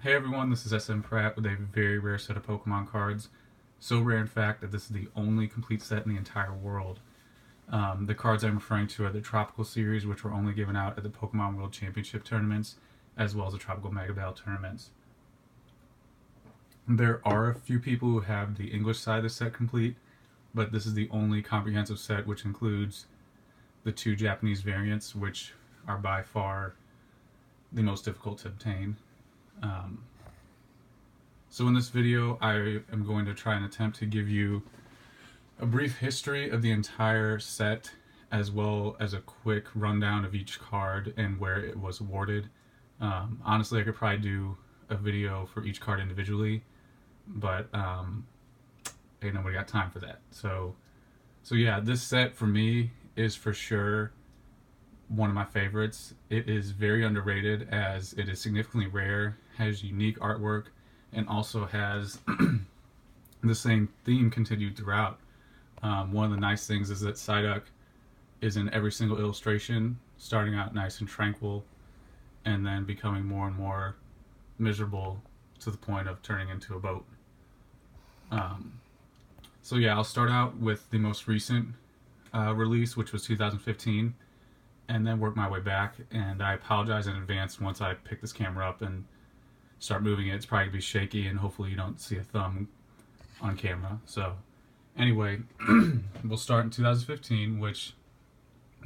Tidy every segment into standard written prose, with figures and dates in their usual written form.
Hey everyone, this is SM Pratt with a very rare set of Pokemon cards. So rare, in fact, that this is the only complete set in the entire world. The cards I'm referring to are the Tropical Series, which were only given out at the Pokemon World Championship tournaments, as well as the Tropical Mega Battle tournaments. There are a few people who have the English side of the set complete, but this is the only comprehensive set which includes the two Japanese variants, which are by far the most difficult to obtain. Um, so in this video, I am going to try and attempt to give you a brief history of the entire set, as well as a quick rundown of each card and where it was awarded. Honestly, I could probably do a video for each card individually, but ain't nobody got time for that. So yeah, this set for me is for sure one of my favorites. It is very underrated as it is significantly rare, has unique artwork, and also has the same theme continued throughout. One of the nice things is that Psyduck is in every single illustration, starting out nice and tranquil, and then becoming more and more miserable to the point of turning into a boat. So yeah, I'll start out with the most recent release, which was 2015, and then work my way back. And I apologize in advance once I pick this camera up and start moving it. It's probably going to be shaky, and hopefully you don't see a thumb on camera. So anyway, we'll start in 2015, which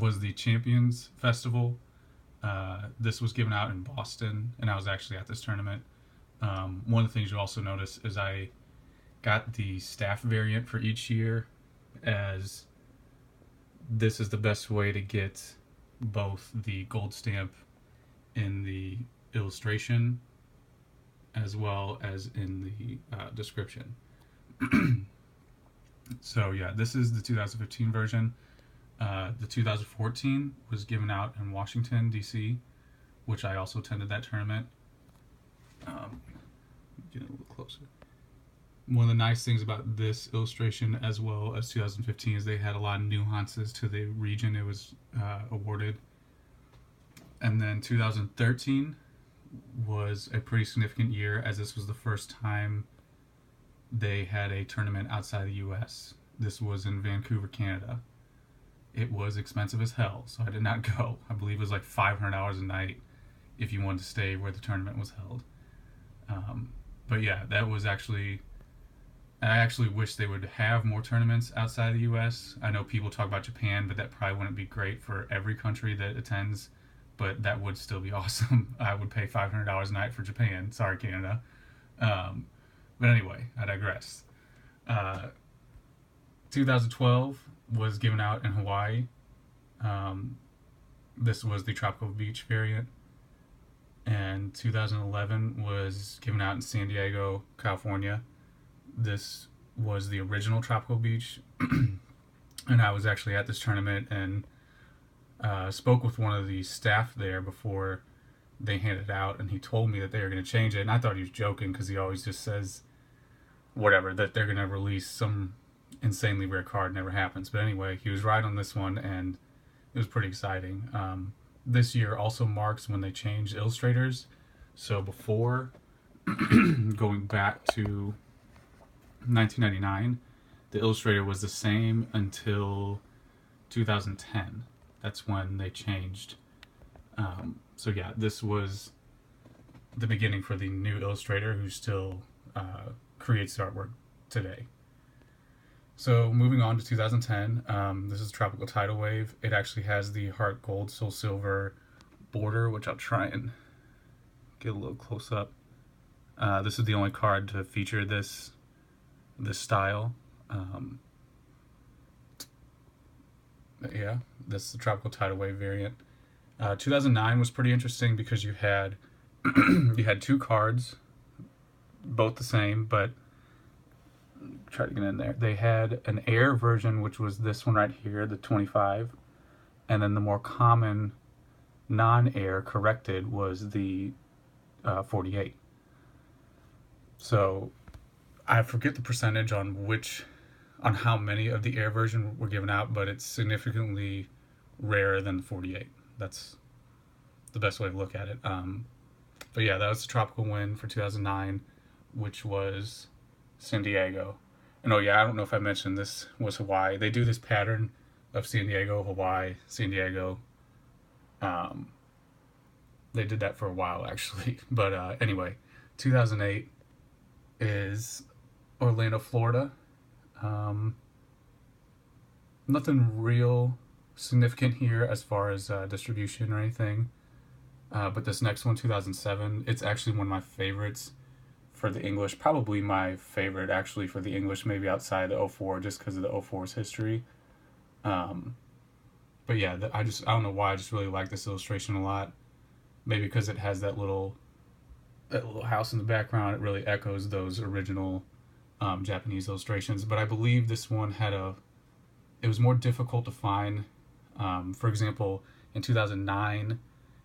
was the Champions Festival. This was given out in Boston, and I was actually at this tournament. One of the things you'll also notice is I got the staff variant for each year, as this is the best way to get both the gold stamp in the illustration as well as in the description. So yeah, this is the 2015 version. The 2014 was given out in Washington, D.C., which I also attended that tournament. Get a little closer. One of the nice things about this illustration, as well as 2015, is they had a lot of nuances to the region it was awarded. And then 2013 was a pretty significant year, as this was the first time they had a tournament outside the U.S. This was in Vancouver, Canada. It was expensive as hell, so I did not go. I believe it was like $500 a night if you wanted to stay where the tournament was held. But yeah, that was actually... I actually wish they would have more tournaments outside the U.S. I know people talk about Japan, but that probably wouldn't be great for every country that attends, but that would still be awesome. I would pay $500 a night for Japan. Sorry, Canada. But anyway, I digress. 2012 was given out in Hawaii. This was the Tropical Beach variant. And 2011 was given out in San Diego, California. This was the original Tropical Beach, and I was actually at this tournament and spoke with one of the staff there before they handed it out, and he told me that they were going to change it, and I thought he was joking because he always just says whatever, that they're going to release some insanely rare card. Never happens. But anyway, he was right on this one, and it was pretty exciting. This year also marks when they changed illustrators. So before, going back to 1999, the illustrator was the same until 2010. That's when they changed. So yeah, this was the beginning for the new illustrator, who still creates artwork today. So moving on to 2010, this is Tropical Tidal Wave. It actually has the Heart Gold, Soul Silver border, which I'll try and get a little close up. This is the only card to feature this style. Yeah, this is the Tropical Tidal Wave variant. 2009 was pretty interesting because you had you had two cards, both the same, but try to get in there. They had an air version, which was this one right here, the 25, and then the more common non-air corrected was the 48. So I forget the percentage on how many of the air version were given out, but it's significantly rarer than the 48. That's the best way to look at it. But yeah, that was the tropical win for 2009, which was San Diego. And oh yeah, I don't know if I mentioned this was Hawaii. They do this pattern of San Diego, Hawaii, San Diego. Um, they did that for a while actually. But anyway, 2008 is Orlando, Florida. Um, Nothing real significant here as far as distribution or anything. But this next one, 2007, it's actually one of my favorites for the English. Probably my favorite actually for the English, maybe outside the 04, just because of the 04's history. Um, but yeah, I don't know why I just really like this illustration a lot. Maybe because it has that little house in the background. It really echoes those original Japanese illustrations. But I believe this one it was more difficult to find. For example, in 2009,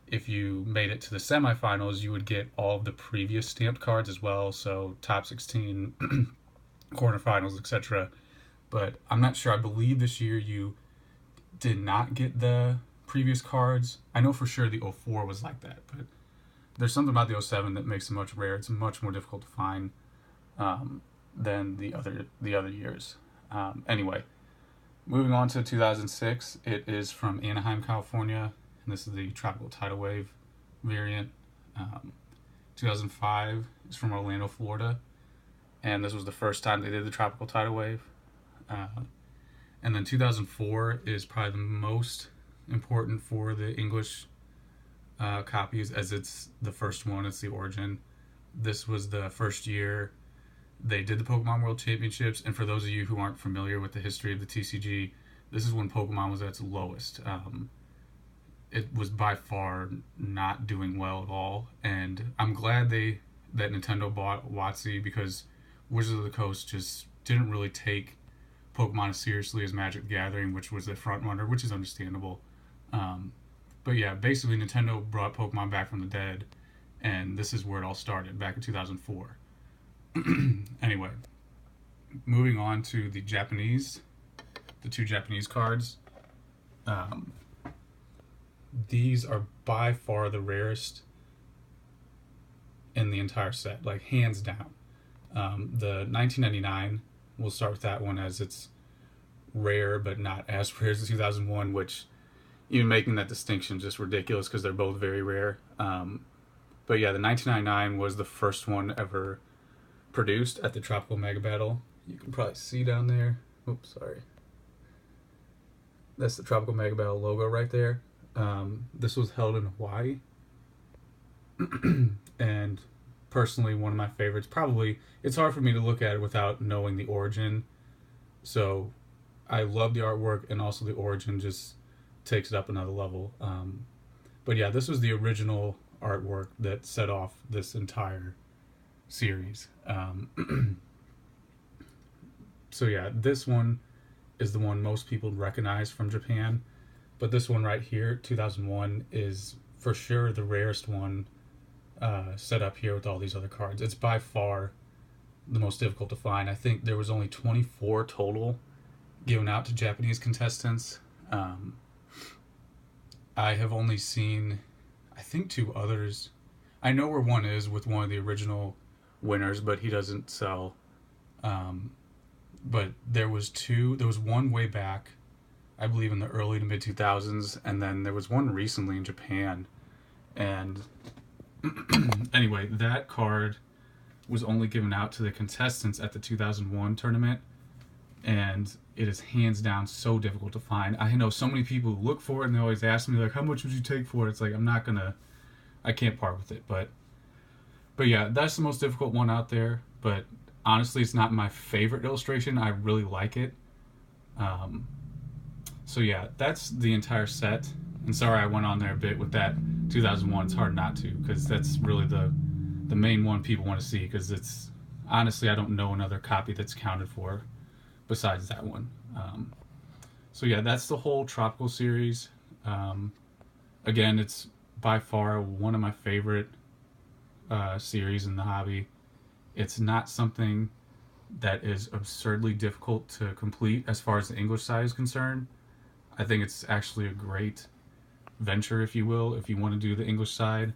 if you made it to the semifinals, you would get all of the previous stamped cards as well. So top 16, quarterfinals, etc. But I'm not sure. I believe this year you did not get the previous cards. I know for sure the 04 was like that, but there's something about the 07 that makes it much rare. It's much more difficult to find than the other years. Anyway, moving on to 2006, it is from Anaheim, California, and this is the Tropical Tidal Wave variant. 2005 is from Orlando, Florida, and this was the first time they did the Tropical Tidal Wave. And then 2004 is probably the most important for the English copies, as it's the first one, it's the origin. This was the first year they did the Pokemon World Championships, and for those of you who aren't familiar with the history of the TCG, this is when Pokemon was at its lowest. It was by far not doing well at all, and I'm glad that Nintendo bought WotC, because Wizards of the Coast just didn't really take Pokemon as seriously as Magic the Gathering, which was the front runner, which is understandable. But yeah, basically Nintendo brought Pokemon back from the dead, and this is where it all started, back in 2004. Anyway, moving on to the two Japanese cards. These are by far the rarest in the entire set, like hands down. The 1999, we'll start with that one, as it's rare but not as rare as the 2001, which even making that distinction is just ridiculous because they're both very rare. But yeah, the 1999 was the first one ever produced at the Tropical Mega Battle. You can probably see down there. Oops, sorry. That's the Tropical Mega Battle logo right there. This was held in Hawaii. And personally, one of my favorites. Probably, it's hard for me to look at it without knowing the origin. So I love the artwork, and also the origin just takes it up another level. But yeah, this was the original artwork that set off this entire series. So yeah, this one is the one most people recognize from Japan, but this one right here, 2001, is for sure the rarest one set up here with all these other cards. It's by far the most difficult to find. I think there was only 24 total given out to Japanese contestants. I have only seen, I think, 2 others. I know where one is with one of the original winners, but he doesn't sell. But there was one way back, I believe in the early to mid 2000s, and then there was one recently in Japan. And anyway, that card was only given out to the contestants at the 2001 tournament, and it is hands down so difficult to find. I know so many people who look for it, and they always ask me, like, how much would you take for it? It's like, I can't part with it. But yeah, that's the most difficult one out there. But honestly, it's not my favorite illustration. I really like it. So yeah, that's the entire set. And sorry I went on there a bit with that 2001. It's hard not to, because that's really the main one people want to see, because it's, honestly, I don't know another copy that's counted for besides that one. So yeah, that's the whole Tropical series. Again, it's by far one of my favorite series in the hobby. It's not something that is absurdly difficult to complete as far as the English side is concerned. I think it's actually a great venture, if you will, if you want to do the English side.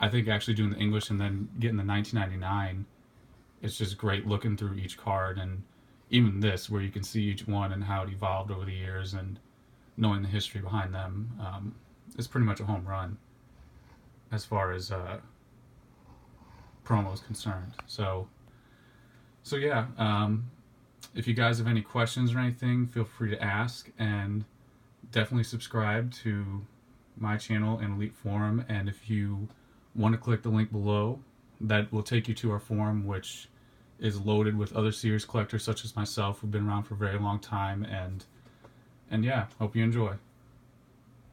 I think actually doing the English and then getting the 1999, it's just great looking through each card, and even this where you can see each one and how it evolved over the years and knowing the history behind them. It's pretty much a home run as far as promo is concerned. So yeah. If you guys have any questions or anything, feel free to ask, and definitely subscribe to my channel and Elite Forum. And if you want to click the link below, that will take you to our forum, which is loaded with other series collectors such as myself who've been around for a very long time. And yeah, hope you enjoy.